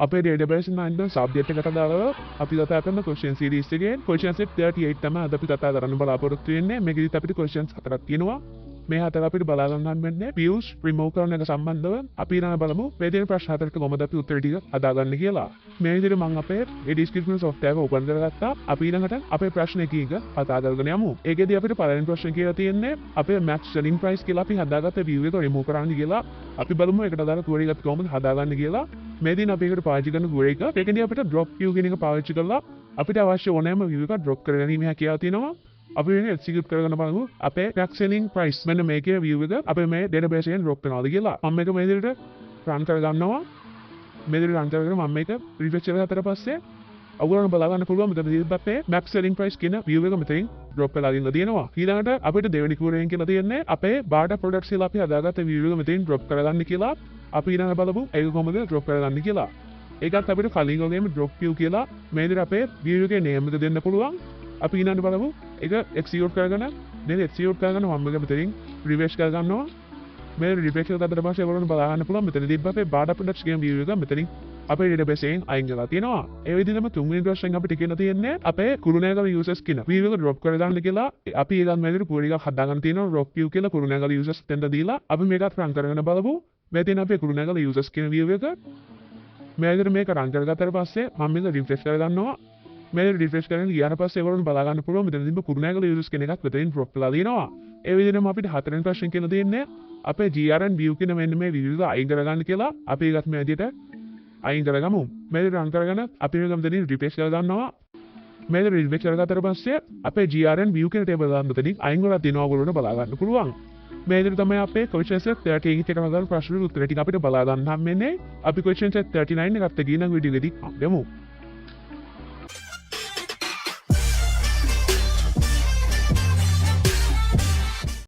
අපේ database එකේ subject එකට දාලා අපි කතා කරන question series එකේ question set 38 තමයි අද අපි කතා කරන්න බලාපොරොත්තු වෙන්නේ. මේකෙදිත් අපිට questions හතරක් තියෙනවා. මේ හතර අපිට බලා ගන්න වෙන්නේ views remove කරන එක සම්බන්ධව අපි ඊළඟ බලමු මේ දෙන ප්‍රශ්න හතරට කොහොමද අපි උත්තර ටික හදාගන්නේ කියලා. මේ විදිහට මම අපේ description software එක open කරගත්තා. අපි ඊළඟට අපේ ප්‍රශ්න එක කතා කරගෙන යමු. ඒකෙදී අපිට පළවෙනි ප්‍රශ්නේ කියලා තියෙන්නේ අපේ max selling price කියලා අපි හදාගත්ත view එක remove කරන්න කියලා. අපි බලමු ඒකට අදාළ query එකත් කොහොමද හදාගන්නේ කියලා. මේ දින අපි ඒකට පාවිච්චි කරන query එක. ඒකෙදී අපිට drop view කියන එක පාවිච්චි කරලා අපිට අවශ්‍ය ඕනෑම view එකක් drop කරගෙන ගැනීම හැකියාව තියෙනවා. අපි වෙන execute කරගෙන බලමු අපේ max selling price මෙන්න මේකේ view එක අපේ මේ database එකෙන් drop වෙනවද කියලා. මම මේක මේ විදිහට run කරගන්නවා. මේ විදිහට run කරගෙන මම මේක refresh කරලා පස්සේ ඔයගොල්ලන්ට බලා ගන්න පුළුවන් මෙතනදී අපේ max selling price කියන view එක මෙතනින් drop වෙලා ඉන්න තියෙනවා. ඊළඟට අපිට දෙවෙනි query එකෙන් කියලා තියෙන්නේ අපේ barter products කියලා අපි හදාගත්ත view එක මෙතනින් drop කරගන්න කියලා. අපි ඊළඟ බලමු ඒක කොහොමද drop කරගන්න කියලා. ඒකත් අපිට කලින් වගේම drop view කියලා මේ විදිහට අපේ view එකේ name එක දෙන්න පුළුවන්. අපි ඊළඟට බලමු ඒක execute කරගෙන දැන් execute කරගෙන මම මේක මෙතනින් refresh කරගන්නවා. මේ refresh කරලා පස්සේ ඔයගොල්ලන්ට බලා ගන්න පුළුවන් මෙතනදී අපේ barter products කියන view එක මෙතනින් අපේ database එකෙන් අයින් කරලා තියෙනවා. ඒ විදිහටම තුන්වෙනි ප්‍රශ්නෙන් අපිට කියන තියෙන්නේ අපේ කුරුණෑගල users කියන view එක drop කරගන්න කියලා. අපි ඒකත් මේ විදිහට query එකක් හදාගන්න තියෙනවා drop view කියලා කුරුණෑගල users දෙන්න දීලා අපි මේකත් run කරගෙන බලමු. මේ තියෙන අපේ කුරුණෑගල users කියන view එක මේ විදිහට මේක run කරගත්තාට පස්සේ මම මේක refresh කරගන්නවා. මේ refresh කරගෙන ගියාට පස්සේ ඒගොල්ලන්ට බලා ගන්න පුළුවන් මෙතන තිබ්බ කුරුණෑගල users කියන එකත් මෙතනින් drop වෙලා තියෙනවා. ඒ විදිහටම අපිට හතරවෙනි ප්‍රශ්නේ කියලා තියෙන්නේ අපේ GRN view කියන මෙන්න මේ view එක අයින් කරගන්න කියලා. අපි ඒකත් මේ විදිහට අයින් කරගමු. මේ රන් කරගෙන අපි මේක මෙතනින් refresh කරගන්නවා. මේ refresh කරගත්තාට පස්සේ අපේ GRN view කියන table එක මෙතනින් අයින් කරලා තියෙනවා ඔයගොල්ලන්ට බලා ගන්න පුළුවන්. මේ විදිහට තමයි අපේ question set 38 එකට වදාළ ප්‍රශ්න උත්තර ටික අපිට බලා ගන්න හම්බෙන්නේ. අපි question set 39 එකත් ඊළඟ වීඩියෝ එකදී දෙමු.